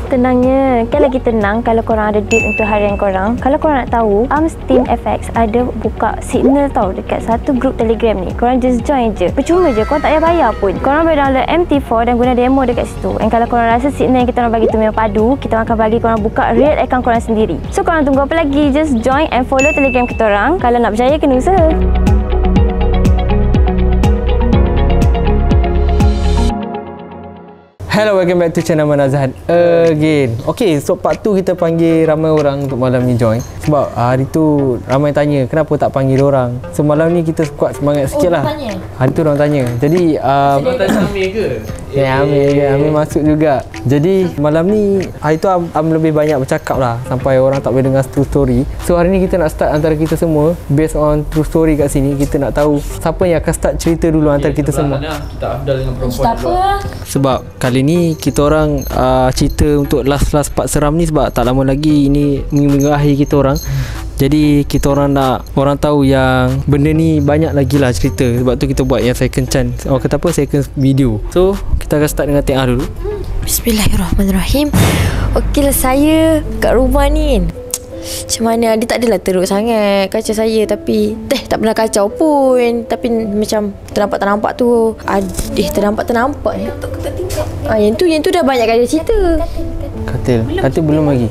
Tenangnya, kan lagi tenang kalau korang ada date untuk harian korang. Kalau korang nak tahu, Steam FX ada buka signal tau dekat satu grup Telegram ni. Korang just join je. Percuma je, korang tak payah bayar pun. Korang boleh download MT4 dan guna demo dekat situ. Dan kalau korang rasa signal yang kita orang bagi tu memang padu, kita akan bagi korang buka real account korang sendiri. So korang tunggu apa lagi? Just join and follow Telegram kita orang. Kalau nak percaya, kena usaha. Hello, welcome back to channel Manazhan again. Okay, so part tu kita panggil ramai orang untuk malam ni join. Sebab hari tu ramai tanya kenapa tak panggil orang. So malam ni kita kuat semangat sikit lah. Hari tu orang tanya. Jadi tanya Amir ke? Ya, Amir masuk juga. Jadi malam ni, hari tu Am lebih banyak bercakap lah sampai orang tak boleh dengar true story. So hari ni kita nak start antara kita semua based on true story kat sini. Kita nak tahu siapa yang akan start cerita dulu antara kita semua. Kita Afdal dengan perempuan dulu. Sebab kali ni kita orang cerita untuk last part seram ni sebab tak lama lagi ini minggu akhir kita orang. Jadi kita orang nak orang tahu yang benda ni banyak lagi lah cerita. Sebab tu kita buat yang second chance. Orang kata apa? Second video. So kita akan start dengan Tia dulu. Bismillahirrahmanirrahim. Okey lah, saya kat rumah ni kan, macam mana dia tak adalah teruk sangat kacau saya, tapi tak pernah kacau pun. Tapi macam ternampak tu ternampak yang tu dah banyak kali cerita. Katil belum lagi.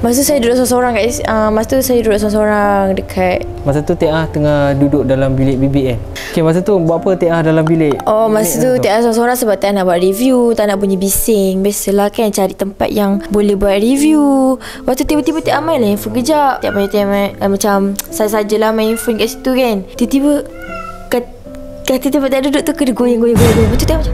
Masa saya duduk seorang-seorang dekat. Masa tu Tia tengah duduk dalam bilik bibik kan. Okay, masa tu buat apa Tia dalam bilik? Oh, masa tu Tia seorang-seorang sebab Tia nak buat review, tak nak bunyi bising. Biasalah kan cari tempat yang boleh buat review. Lepas tu tiba-tiba Tia main lah handphone kejap. Tia main macam saja-sajalah main handphone kat situ kan. Tiba-tiba kata tempat Tia duduk tu kena goyang. Lepas tu Tia macam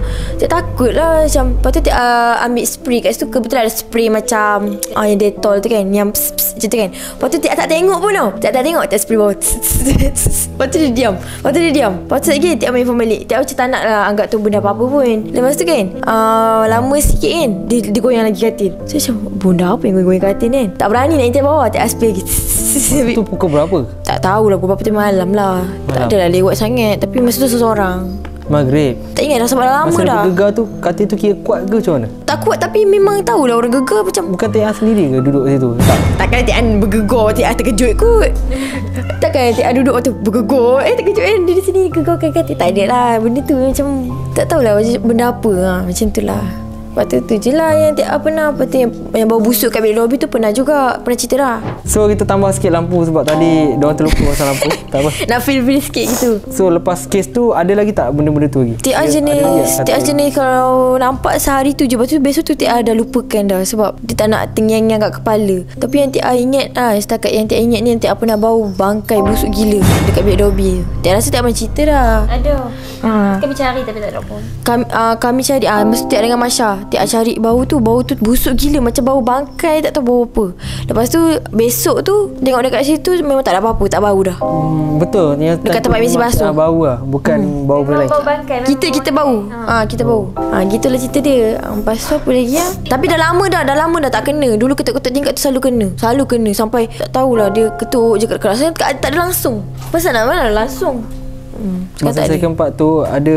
takut lah macam. Lepas tu Tia ambil spray kat situ. Kebetulan ada spray macam yang Dettol tu kan, yang macam tu kan. Lepas tu Tia tak tengok pun tau. Tia tak tengok, Tia spray bawah. Lepas tu dia diam. Lepas tu lagi Tia main phone balik. Tia macam tak nak lah anggap tu benda apa-apa pun. Lepas tu kan lama sikit kan, dia goyang lagi katil. So macam benda apa yang goyang katil kan. Tak berani nak Tia bawah. Tia spray lagi. Tu pukul berapa? Tak tahulah pukul berapa tu malam lah. Tak adalah lewat sangat. Tapi masa tu seorang maghrib. Tak ingat dah sebab dah lama dah. Masa bergegar tu, katil tu kira kuat ke macam mana? Tak kuat, tapi memang tahulah orang gegar macam. Bukan Tia sendiri ke duduk situ? Takkan Tia bergegar, Tia terkejut kot. Takkan Tia duduk waktu bergegar terkejut kan, dia di sini gegarkan katil. Tak ada lah benda tu, macam tak tahulah benda apa macam tu lah. Lepas tu je lah yang Tia pernah. Lepas tu yang bau busuk kat bilik lobby tu pernah juga. Pernah cerita dah. So kita tambah sikit lampu sebab tadi diorang terlupa pasal lampu. Tak apa. Nak feel sikit gitu. So lepas kes tu ada lagi tak benda-benda tu lagi? Tia jenis kalau nampak sehari tu je. Lepas tu besok tu Tia dah lupakan dah. Sebab dia tak nak tengyang-nyang kat kepala. Tapi yang Tia ingat setakat yang Tia ingat ni, yang Tia pernah bau bangkai busuk gila dekat bilik lobby. Tia rasa Tia pernah cerita dah. Ada. Kami cari tapi tak ada pun. Kami cari mesti Tia dengan Masya. Tia cari bau tu busuk gila, macam bau bangkai, tak tahu bau apa. Lepas tu besok tu tengok dekat situ memang tak ada apa-apa, tak bau dah. Betul. Dekat tempat besi basuh. Bau lah, bukan bau benda lain. Bau bangkai. Kita bau. Kita bau. Gitulah cerita dia. Lepas tu apa lagi Tapi dah lama dah tak kena. Dulu ketuk-ketuk tingkat tu selalu kena sampai tak tahulah dia ketuk je kat kelas. Tak ada langsung. Pasal nak mana langsung. Masa second part tu ada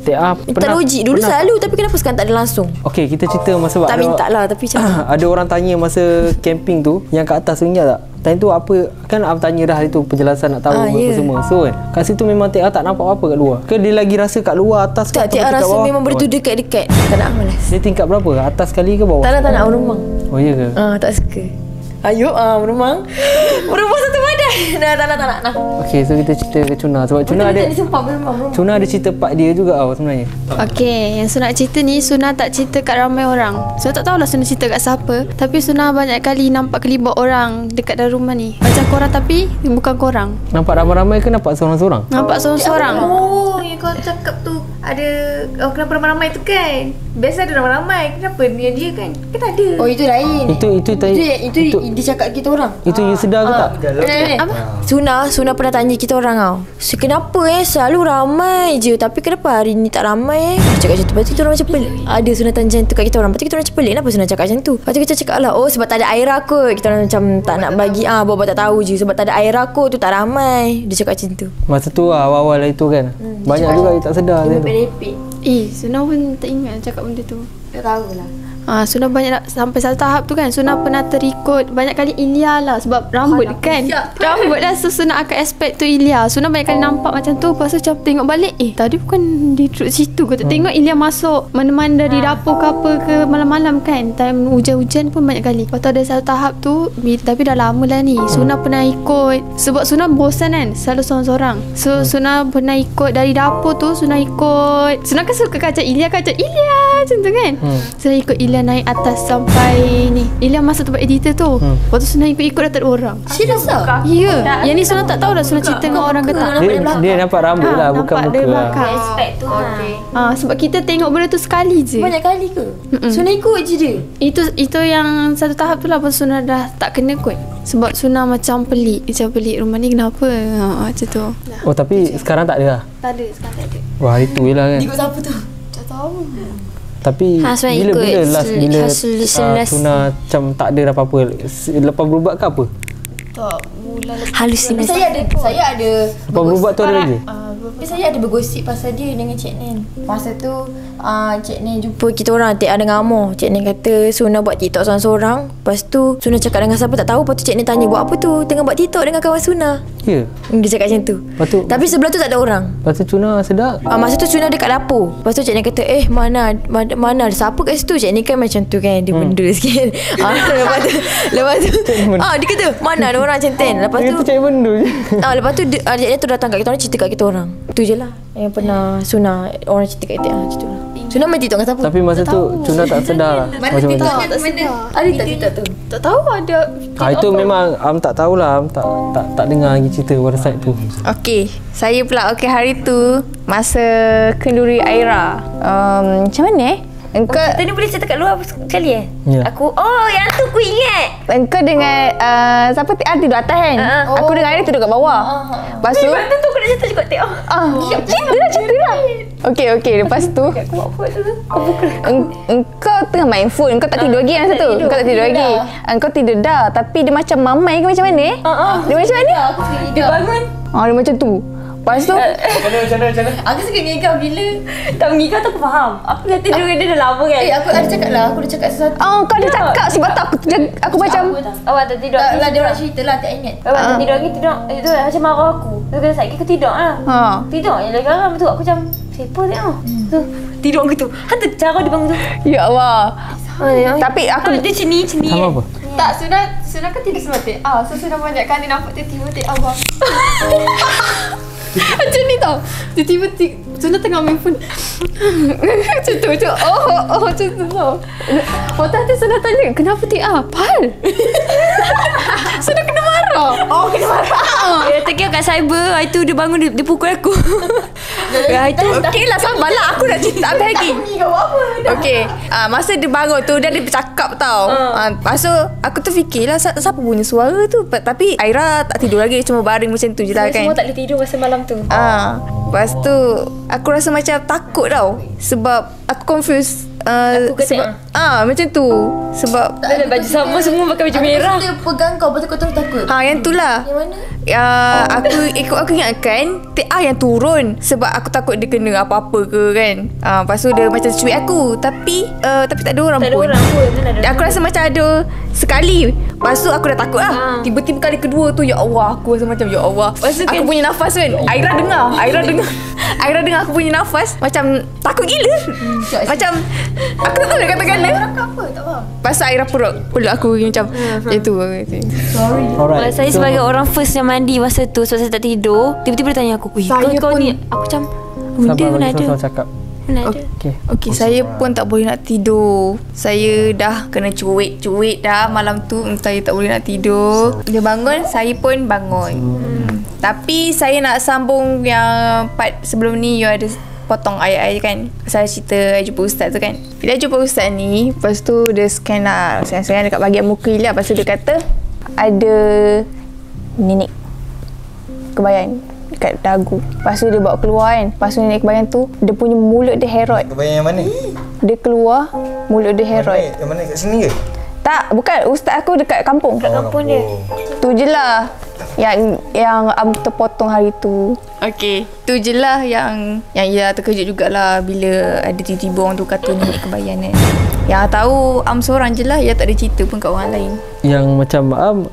Tia pernah logik dulu selalu, tapi kenapa sekarang tak ada langsung? Okey, kita cerita masa tak minta lah, tapi macam ada orang tanya masa camping tu yang kat atas tu, ingat tak? Time tu apa kan Abang tanya dah hari tu penjelasan nak tahu apa semua. So kan kat situ memang Tia tak nampak apa kat luar. Ke dia lagi rasa kat luar atas ke? Tak, Tia rasa bawah? Memang berdua dekat-dekat. Tak nak malas. Dia tingkat berapa? Atas sekali ke bawah? Tak nak rumah. Oh ya ke? Tak suka. Ayo rumah satu badan. Tak nak. Okey, so kita cerita ke Cuna sebab Cuna ada cerita part dia juga sebenarnya. Okey, yang Suna cerita ni Suna tak cerita kat ramai orang. So tak tahulah Suna cerita kat siapa, tapi Suna banyak kali nampak kelibat orang dekat dalam rumah ni. Macam korang tapi bukan korang. Nampak ramai-ramai ke nampak seorang-seorang? Nampak seorang-seorang. Oh, yang kau cakap tu ada kenapa ramai-ramai tu kan? Biasa ada ramai-ramai. Kenapa dia kan? Kan ada. Oh, itu lain. Itu dia cakap kita orang. Itu you sedar ke tak? Apa? Suna pernah tanya kita orang kenapa selalu ramai je, tapi kenapa hari ni tak ramai Dia cakap macam tu. Lepas tu kita orang macam pelik. Ada Suna tanya macam tu kat kita orang. Lepas tu kita orang macam pelik, kenapa Suna cakap macam tu? Lepas tu kita cakap lah, sebab tak ada air kot. Kita orang macam tak nak bagi bawa tak tahu je. Sebab tak ada air kot tu tak ramai. Dia cakap macam tu. Masa tu awal-awal itu kan. Banyak juga yang tak sedar. Dia lepek-lepek. Suna pun tak ingat cakap benda tu. Tak tahulah. Suna banyak sampai satu tahap tu kan. Suna pernah terikut banyak kali Ilya lah. Sebab rambut kan. Rambut lah. So Suna akan expect tu Ilya. Suna banyak kali nampak macam tu. Lepas tu macam tengok balik, tadi bukan di duduk situ ke. Tengok Ilya masuk mana-mana dari dapur ke apa ke malam-malam kan. Time hujan-hujan pun banyak kali. Lepas tu ada satu tahap tu, tapi dah lama lah ni. Suna pernah ikut. Sebab Suna bosan kan, selalu seorang-seorang. So Suna pernah ikut dari dapur tu. Suna ikut. Suna kan suka kacau Ilya macam tu kan. Suna ikut Ilya naik atas sampai ni. Ilya masuk tempat editor tu. Lepas tu Suna ikut-ikut dah tak ada orang. Serius lah? Ya. Yang ni Suna tak tahu dah Suna cerita dengan orang ke tak. Dia nampak rambut lah, bukan nampak muka dia lah. belakang. Respect tu. Sebab kita tengok benda tu sekali je. Banyak kali ke? Suna ikut je dia? Itu yang satu tahap tu lah. Lepas Suna dah tak kena kot. Sebab Suna macam pelik. Rumah ni kenapa? Macam tu. Oh tapi sekarang tak ada lah? Tak ada, sekarang tak ada. Wah hari tu je lah kan. Ikut siapa tu? Tak tahu. Tapi Sebenarnya bila ikut last bila hasil Suna macam tak ada apa-apa, lepas berubat ke apa? Tak, bulan Halusinasi. Saya ada Lepas berubat tu ada lagi? Tapi saya ada bergosip pasal dia dengan Cik Nen. Masa tu Cik Nen jumpa kita orang, Tek ada ngamuk. Cik Nen kata Suna buat TikTok seorang-seorang. Lepas tu Suna cakap dengan siapa tak tahu. Lepas tu Cik Nen tanya, buat apa tu? Tengah buat TikTok dengan kawan Suna. Ya. Dia cakap macam tu. Lepas tu, Tapi sebelah tu tak ada orang. lepas tu Suna sedap. Masa tu Suna dekat dapur. Lepas tu Cik Nen kata, mana ada siapa kat situ? Cik Nen kan macam tu kan, dia benda sikit. Lepas tu dia kata, mana ada orang macam tu. Lepas Dia tu tu cari benda je. lepas tu Cik Nen tu datang kat kita orang, cerita kat kita orang. Tu je lah yang pernah Suna orang cerita kat kita. Macam tu lah. Suna main TikTok dengan siapa? Tapi masa tu Suna tak sedar lah. Macam mana? Tak sedar. Ada tak TikTok tu? Tak tahu ada. Itu memang tak tahulah. Tak dengar lagi cerita pada side tu. Okey, saya pula. Okey, hari tu masa kenduri Aira. Macam mana Engkau Tadi boleh cerita kat luar sekali Ya. Aku yang tu aku ingat. engkau dengan siapa tidur atas kan? Aku dengan Aira tidur kat bawah. Lepas tu Lepas tu aku nak cerita juga tengok. cerita lah. Okey, lepas tu engkau tengah main phone. Engkau tak tidur lagi masa tu. Engkau tak tidur lagi. Engkau tidur dah, tapi dia macam mamai ke macam mana? Dia macam mana? Dia bangun. Dia macam tu. Lepas tu Macam mana? Aku suka ngigau bila. Tak mengigau tu aku faham. Aku dah tidur dengan dia dah lama kan. Aku ada cakap lah. Aku dah cakap sesuatu. kau ada cakap sebab tu aku macam Awak tak tidur. Tak lah, dia orang cerita lah. Tak ingat. Awak tak tidur lagi tidur. Itu lah macam marah aku. Dia kata sakit aku tidur lah. Tidur je lah sekarang. Betul aku macam siapa tengok. Tu tidur gitu. Hantu cara dia bangun tu. ya Allah. Tapi aku Dia cini. Sama apa? Tak, Suna kan tidur sematik. So Suna banyak kali nampak tiba-tiba abang. Macam ni tau. Tiba-tiba Suna tengah main phone. Macam tu. Macam tu tau. Waktu nanti Suna tanya, kenapa Pal? Suna kena marah. Kena marah. Dia terkira kat cyber. Itu dia bangun dia pukul aku. itu okey lah, sabarlah, aku nak cerita habis lagi. Okey, masa dia bangun tu dia ada bercakap tau. Lepas tu aku tu fikirlah siapa punya suara tu. Tapi Aira tak tidur lagi, cuma baring macam tu je lah kan. Semua tak boleh tidur masa malam tu. Lepas tu aku rasa macam takut tau. Sebab aku confused. Sebab macam tu. Sebab Dia ada baju sama semua pakai baju merah. Dia pegang kau. Lepas tu kau terus takut. yang tu lah. Yang mana? Aku ingatkan TA yang turun sebab aku takut dia kena apa-apa ke kan. Lepas tu dia macam cuik aku. Tapi tak ada orang Tak ada pun. orang pun. Mana ada. Aku rasa macam ada sekali. Lepas tu aku dah takut lah. Tiba-tiba kali kedua tu, ya Allah, aku rasa macam ya Allah. Aku punya nafas kan. Aira dengar aku punya nafas. Macam takut gila. Macam aku tak tahu nak katakan dia. Apa? Tak faham. Pasal Aira peluk aku macam itu. Alright. Saya sebagai orang first yang mandi masa tu, sebab saya tak tidur, tiba-tiba dia tanya aku, kau ni. Aku macam benda mana ada. Sabar cakap. Mana ada. Okey, saya pun tak boleh nak tidur. Saya dah kena cuit dah malam tu. Saya tak boleh nak tidur. Dia bangun, saya pun bangun. Tapi saya nak sambung yang part sebelum ni. You ada potong ayat-ayat kan. Saya cerita jumpa ustaz tu kan. Bila jumpa ustaz ni, lepas tu dia scan lah. Scan dekat bahagian muka Ilya. Lepas tu dia kata ada nenek kebayan dekat dagu. Lepas tu dia bawa keluar kan. Lepas tu nenek kebayan tu, dia punya mulut dia herod. Kebayang yang mana? Dia keluar, mulut dia herod. Yang mana? Kat sini ke? Tak, bukan. Ustaz aku dekat kampung. Kampung dia. Tu je lah yang terpotong hari tu. Okey, tu je lah yang ia terkejut jugalah bila ada tiba-tiba orang tu kata nenek kebayan kan. Yang tahu seorang je lah. Yang tak ada cerita pun kat orang lain. Yang macam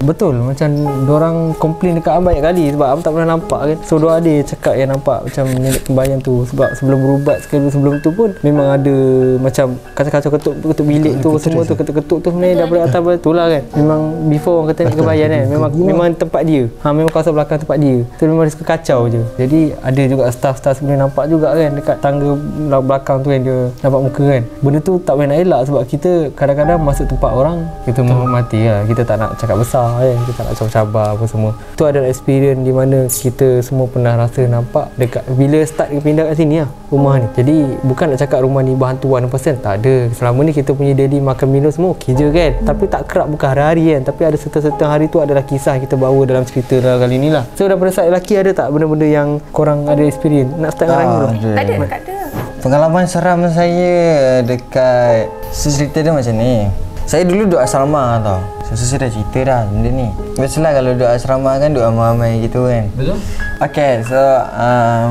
betul macam dorang komplain dekat banyak kali sebab tak pernah nampak kan. So dua adik cakap yang nampak macam nenek kembayang tu sebab sebelum berubat sekali sebelum tu pun memang ada macam kacau-kacau ketuk bilik tu semua tu ketuk-ketuk tu sebenarnya daripada atas betul lah kan. Memang before orang kata nenek kembayang kan memang tempat dia. Memang kawasan belakang tempat dia. Tu memang dia suka kacau je. Jadi ada juga staff-staff sebenarnya nampak juga kan dekat tangga belakang tu kan dia nampak muka kan. Benda tu tak boleh nak elak sebab kita kadang-kadang masuk tempat orang kita menghormati lah. Kita tak nak cakap besar kan. Kita tak nak cabar apa semua. Tu adalah experience di mana kita semua pernah rasa nampak dekat bila start pindah kat sini lah rumah ni. Jadi bukan nak cakap rumah ni berhantuan 100%. Tak ada. Selama ni kita punya daily makan minum semua okey je kan. Tapi tak kerap bukan hari-hari kan. Tapi ada certain hari tu adalah kisah kita bawa dalam cerita dalam kali ni lah. So daripada side lelaki ada tak benda-benda yang korang ada experience? Nak start dengan Rani dulu? Ada. Pengalaman seram saya dekat cerita dia macam ni. Saya dulu duduk asrama tau. Saya dah cerita dah benda ni. Biasalah kalau duduk asrama kan duduk ramai-ramai gitu kan. Betul? Okay, so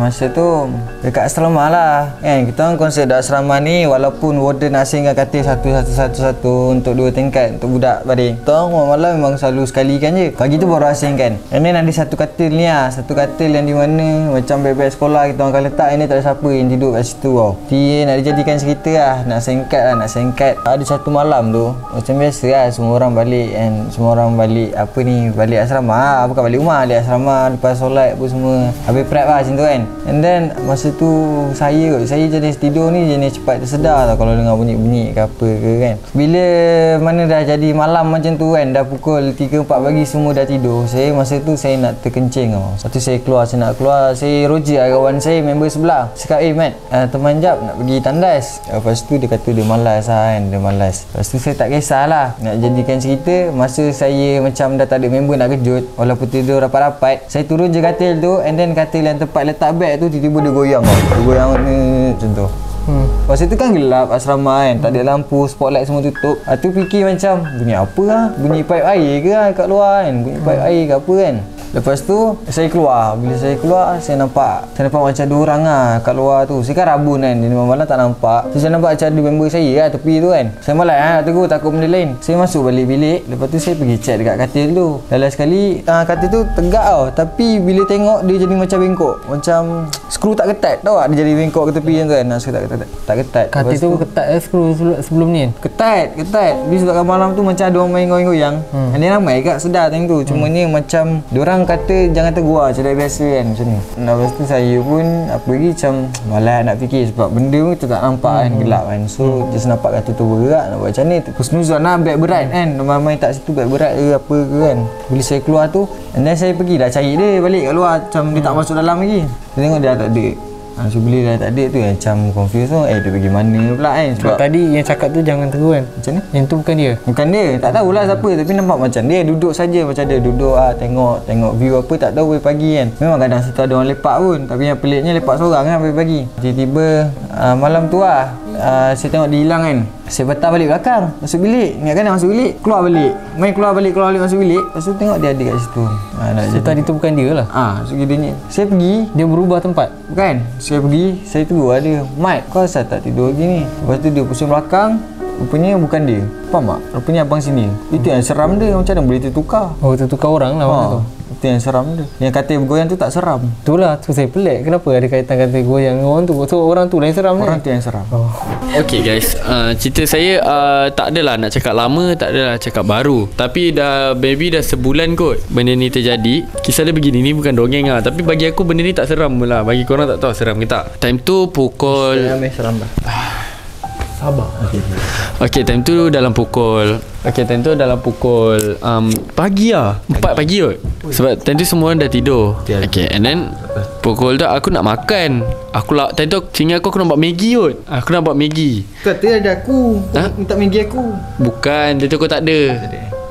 masa tu dekat asrama lah kan. Kita orang konsep dekat asrama ni walaupun warden asingkan katil satu untuk 2 tingkat untuk budak baring. Kita orang malam memang selalu sekali kan je. Pagi tu baru asingkan. And then ada satu katil ni lah. Satu katil yang di mana macam bebek sekolah kita orang akan letak ini tak ada siapa yang tidur kat situ tau. Dia nak dijadikan cerita lah. Nak singkat. Ada satu malam tu macam biasa lah semua orang balik and semua orang balik balik asrama lah. Bukan balik rumah, balik asrama lepas solat apa semua. Habis prep lah macam tu kan. And then masa tu saya jenis tidur ni jenis cepat tersedar tau kalau dengar bunyi-bunyi ke apa ke kan. Bila mana dah jadi malam macam tu kan, dah pukul 3-4 pagi semua dah tidur. Masa tu saya nak terkencing tau. Lepas tu saya nak keluar, saya roger kawan saya member sebelah. Cakap Mat, teman jap nak pergi tandas. Lepas tu dia kata dia malas lah kan, dia malas. Lepas tu saya tak kisahlah nak jadikan cerita. Masa saya macam dah tak ada member nak kejut walaupun tidur rapat-rapat, saya turun je katil tu and then katil yang tempat letak beg tu tiba-tiba dia goyang tau. Dia goyang macam tu. Masa tu kan gelap asrama kan, tak ada lampu, spotlight semua tutup. Tu fikir macam bunyi apa lah, bunyi pipe air ke lah kat luar kan, bunyi pipe air ke apa kan. Lepas tu saya keluar. Bila saya keluar saya nampak macam 2 orang lah kat luar tu. Saya kan rabun kan, dia malam tak nampak. So, saya nampak macam ada member saya lah tepi tu kan. Saya malas nak tegur, takut benda lain. Saya masuk balik bilik. Lepas tu saya pergi check dekat katil tu. Last sekali katil tu tegak tau. Tapi bila tengok dia jadi macam bengkok. Macam skru tak ketat tau tak? Dia jadi bengkok ke tepi macam tu kan. Skru tak ketat. Katil tu ketat skru sebelum ni kan? Ketat. Bila sebab malam tu macam ada orang main goyang-goyang. Dia ramai kat sedar time tu. Cuma ni macam diorang kata jangan tegur macam dah biasa kan macam ni. Lepas tu saya pun lagi macam malas nak fikir sebab benda pun kita tak nampak kan, gelap kan. So just nampak kata tu bergerak, nak buat macam ni. Husnuzon lah beg berat kan, ramai tak situ beg berat ke apa ke kan. Bila saya keluar tu and then saya pergi dah cari dia balik kat luar macam dia tak masuk dalam lagi. Saya tengok dia dah tak ada. So bila dah tak ada tu macam confused tu. Dia pergi mana pula kan. Sebab tadi yang cakap tu jangan tegur kan. Macam ni? Yang tu bukan dia. Bukan dia. Tak tahulah siapa tapi nampak macam dia duduk saja macam dia duduk tengok view apa tak tahu pagi kan. Memang kadang situ ada orang lepak pun tapi yang peliknya lepak seorang kan pagi. Tiba-tiba malam tu saya tengok dia hilang kan. Saya patah balik belakang, masuk bilik. Ingatkan nak masuk bilik, keluar balik. Keluar balik masuk bilik. Lepas tu tengok dia ada kat situ. So tadi tu bukan dia lah. So dia saya pergi, dia berubah tempat. Bukan. Saya pergi, saya tegur dia. Mat, kau asal tak tidur lagi ni? Lepas tu dia pusing belakang. Rupanya bukan dia. Faham tak? Rupanya abang sini. Itu yang seram dia. Macam mana boleh tertukar? Tertukar orang lah masa tu. Itu yang seram dia. Yang katil bergoyang tu tak seram. Itulah tu saya pelik. Kenapa ada kaitan katil goyang orang tu? So orang tu lah yang seram ni. Orang tu yang seram. Okay guys, cerita saya tak adalah nak cakap lama, tak adalah cakap baru. Tapi maybe dah sebulan kot benda ni terjadi. Kisah dia begini, ni bukan dongeng lah. Tapi bagi aku benda ni tak seram lah. Bagi korang tak tahu seram ke tak. Time tu pukul seram dah. Sabar. Okay, time tu dalam pukul pagi lah 4 pagi kot. Sebab time tu semua orang dah tidur. Okay, and then pukul tu aku nak makan. Time tu sehingga aku nak buat Maggi kot. Aku nak buat Maggi. Kata ada aku minta Maggi aku. Bukan, dia tu aku tak ada.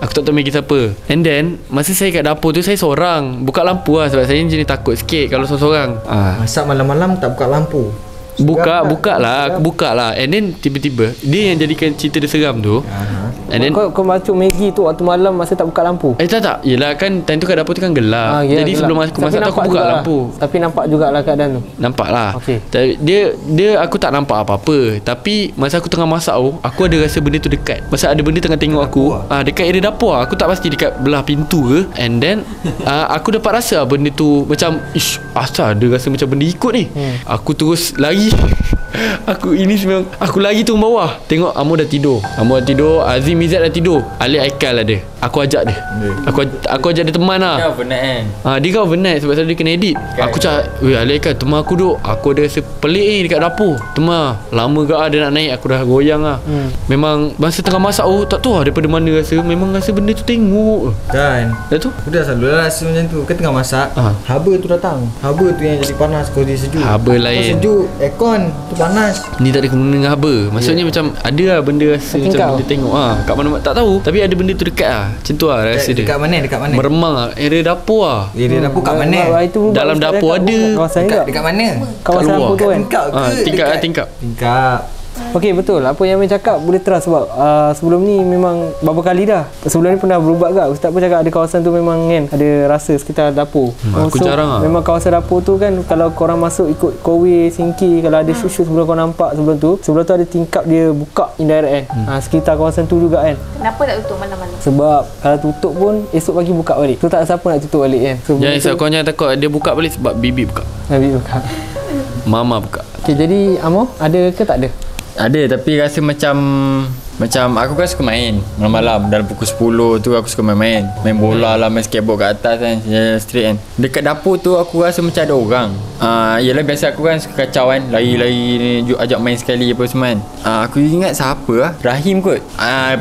Aku tak tahu Maggi siapa. And then masa saya kat dapur tu saya seorang. Buka lampu lah sebab saya jenis takut sikit kalau seorang. Masak malam-malam tak buka lampu. Buka lah. And then tiba-tiba dia yang jadikan cerita dia seram tu. And then Kau masuk Maggi tu waktu malam masa tak buka lampu. tak. Yelah kan time tu kat dapur tu kan gelap. Jadi gelap. sebelum aku masak tu aku buka lampu. Tapi nampak jugalah keadaan tu. Nampak lah. Okey. Dia aku tak nampak apa-apa. Tapi masa aku tengah masak tu, aku ada rasa benda tu dekat. Masa ada benda tengah tengok aku, dekat area dapur. Aku tak pasti dekat belah pintu ke. And then aku dapat rasa benda tu macam asal dia rasa macam benda ikut ni. Aku terus lari. Aku lari turun bawah. Tengok Amor dah tidur. Azim Izzat dah tidur. Alik Aikal ada. Aku ajak dia. Aku ajak dia teman lah. Dia overnight kan. Dia kan overnight sebab dia kena edit. Aku cakap, Alik Aikal, teman aku duk. Aku ada rasa pelik ni dekat dapur. Teman lama ke dia nak naik. Aku dah goyang lah. Memang masa tengah masak tak tahu lah daripada mana rasa. Memang rasa benda tu tengok. Dan Dah tu aku dah selalu rasa macam tu. Kau tengah masak, haba tu datang. Haba tu yang jadi panas, kau jadi sejuk. Haba lain. Kau sejuk, aircon tu panas. Ni tak ada kena dengan haba. Maksudnya macam ada lah benda rasa macam dia tengok kat mana tak tahu. Tapi ada benda tu dekat lah. Macam tu lah rasa dia. Dekat mana? Meremang lah. Area dapur lah. Dia dapur kat mana? Dalam dapur ada. Dekat mana? Kawasan lampu tu kan. Tingkap. Okey, betul. Apa yang Amir cakap boleh terus sebab sebelum ni memang beberapa kali dah. Sebelum ni pernah berubat ke. Ustaz pun cakap ada kawasan tu memang kan ada rasa sekitar dapur. Aku jarang lah. Memang kawasan dapur tu kan kalau korang masuk ikut kowe, singki, kalau ada susu sebelum kau nampak sebelum tu ada tingkap dia buka indirect kan. Sekitar kawasan tu juga kan. Kenapa tak tutup malam-malam? Sebab kalau tutup pun esok pagi buka balik. Tu tak siapa nak tutup balik kan. So, Kau jangan takut dia buka balik sebab bibi buka. Nabi buka. Mama buka. Okey, jadi Amor ada ke tak ada? Ada, tapi rasa macam aku kan suka main malam-malam. Dalam pukul 10 tu aku suka main bola lah, main skateboard kat atas kan, street kan. Dekat dapur tu aku rasa macam ada orang. Yelah biasa aku kan suka kacau kan, lari-lari ajak main sekali apa semua kan. Aku ingat siapa lah, Rahim kot.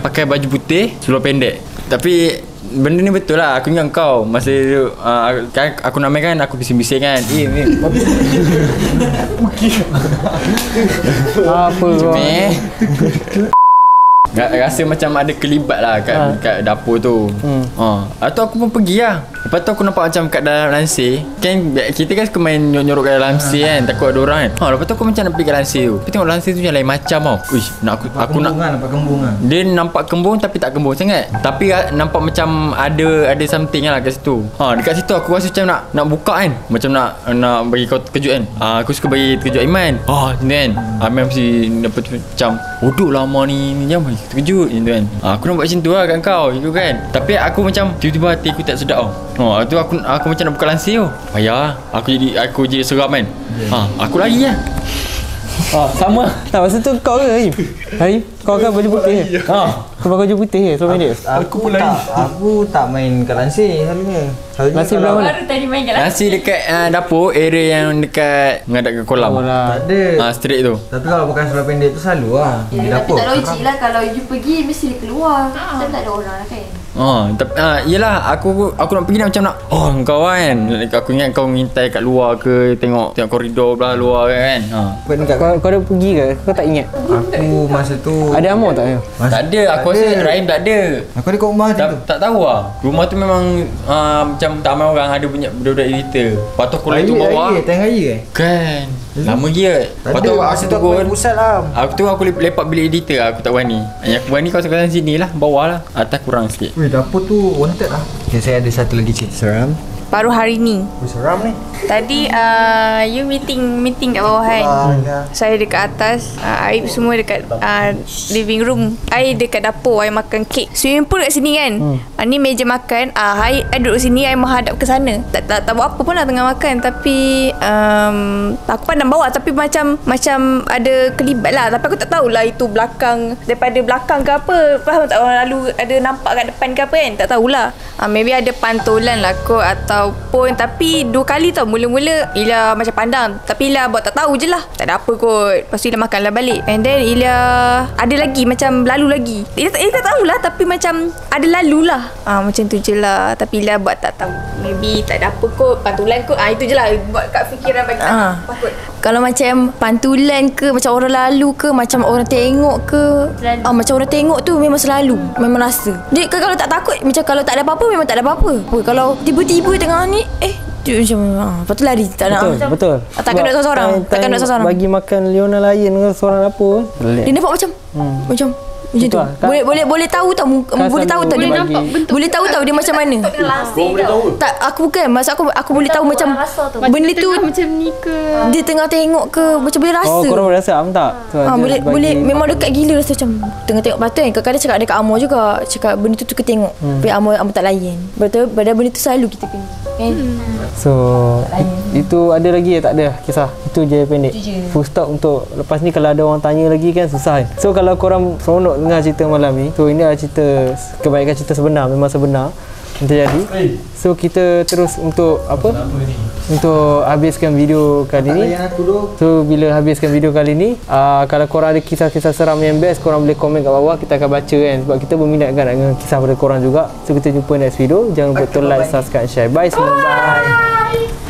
Pakai baju putih, seluar pendek. Tapi benda ni betul lah. Aku ingat kau masa tu aku nak main kan, aku bising-bising kan. Apa kau? Rasa macam ada kelibat lah kat dapur tu. Atau aku pun pergi lah. Lepas tu aku nampak macam kat dalam lansir kan, kita kan suka main nyorok kat dalam lansir kan, takut ada orang kan. Lepas tu aku macam nak pergi kat lansir tu. Tapi tengok lansir tu yang lain macam tau. Aku nak nampak kembung kan. Dia nampak kembung tapi tak kembung sangat. Tapi nampak macam ada something lah kat situ. Dekat situ aku rasa macam nak buka kan. Macam nak bagi kau terkejut kan. Aku suka bagi terkejut Aiman. Ni kan Aiman mesti macam duduk lama ni jam terkejut gitu kan. Aku nak buat macam tu lah kat kau gitu kan. Tapi aku macam tiba-tiba hati aku tak sedap tau. Tu aku macam nak buka lansir tu. Payah aku jadi seram kan. Aku lari lah. Sama. Tak, masa tu kau ke Haim? Kau kan baju putih ke? Kau pakai baju putih ke? So pendek? Aku tak main kat lansir selalunya. Lansir belah mana? Baru tadi main kat Lansir dekat dapur, area yang dekat menghadap ke kolam. Tak ada. Street tu. Tapi kalau bukan seluar pendek tu selalu lah di Tapi dapur. tak logik lah kalau you pergi mesti dia keluar. Kan tak ada orang lah kan. Yelah aku nak pergi macam nak kau kan. Aku ingat kau ngintai kat luar ke, tengok koridor belah luar kan. Kau ada pergi ke? Kau tak ingat? Aku masa tu Ada Amor tak? Tak ada. Aku rasa Rahim tak ada. Aku ada kat rumah tu. Tak tahu lah. Rumah tu memang macam tak ramai orang, ada banyak budak-budak editor. Lepas tu aku lari tu bawah. Tengah raya Kan lama gila. Lepas tu masa tu aku main pusat lah. Aku lepak bilik editor. Aku tak berani. Yang aku berani kawasan sini lah, bawah lah. Atas kurang sikit. Dapur tu wanted lah. Okay, saya ada satu lagi cerita seram. Baru hari ni. Seram ni. Tadi you meeting kat bawah kan. Saya dekat atas, Aib semua dekat living room. I dekat dapur, I makan kek. Swimming pool kat sini kan. Ni meja makan. I duduk sini, I menghadap ke sana. Tak buat apa pun lah tengah makan. Tapi aku pandang bawah, tapi macam ada kelibat lah. Tapi aku tak tahulah itu belakang, daripada belakang ke apa. Faham tak, orang lalu ada nampak kat depan ke apa kan. Tak tahulah. Maybe ada pantulan lah kot, ataupun tapi 2 kali tau. Mula-mula Ila macam pandang, tapi Ila buat tak tahu je lah. Tak ada apa kot. Lepas tu Ila makanlah balik. And then Ila ada lagi macam lalu lagi. Ila tak tahulah, tapi macam ada lalu lah. Macam tu je lah. Tapi Ila buat tak tahu. Maybe tak ada apa kot, pantulan kot. Itu je lah buat kat fikiran bagi apa kot. Kalau macam pantulan ke, macam orang lalu ke, macam orang tengok ke, macam orang tengok tu memang selalu, memang rasa. Dia kalau tak takut, macam kalau tak ada apa-apa memang tak ada apa-apa. Kalau tiba-tiba tengah ni dia macam lepas tu lari tak nak. Betul. Takkan duduk seorang-seorang. Bagi makan Leona lain ke seorang dapur. Dia nampak macam Macam tu. Boleh tahu tau boleh tahu tau dia nampak bentuk. boleh tahu tau dia macam mana. Tak, aku bukan. Maksud aku boleh tahu macam benda tu macam ni ke. dia tengah tengok ke macam boleh rasa. korang boleh rasa am tak? So, boleh memang dekat gila rasa macam tengah tengok batu kan. Kadang-kadang cakap dekat Amor juga. Cakap benda tu kita tengok. Tapi Amor tak layan. Betul pada benda tu selalu kita pergi. Kan? So itu ada lagi tak ada kisah? Itu je pendek. Full stop untuk lepas ni kalau ada orang tanya lagi kan susah kan. So kalau korang seronok dengar cerita malam ni, so ini adalah cerita kebanyakan cerita sebenar, memang sebenar yang terjadi. So kita terus untuk apa? Untuk habiskan video kali ni. So bila habiskan video kali ni, kalau korang ada kisah-kisah seram yang best, korang boleh komen kat bawah, kita akan baca kan. Sebab kita berminat kan dengan kisah pada korang juga. So kita jumpa next video. Jangan lupa to like, subscribe, share. Bye semua. Bye.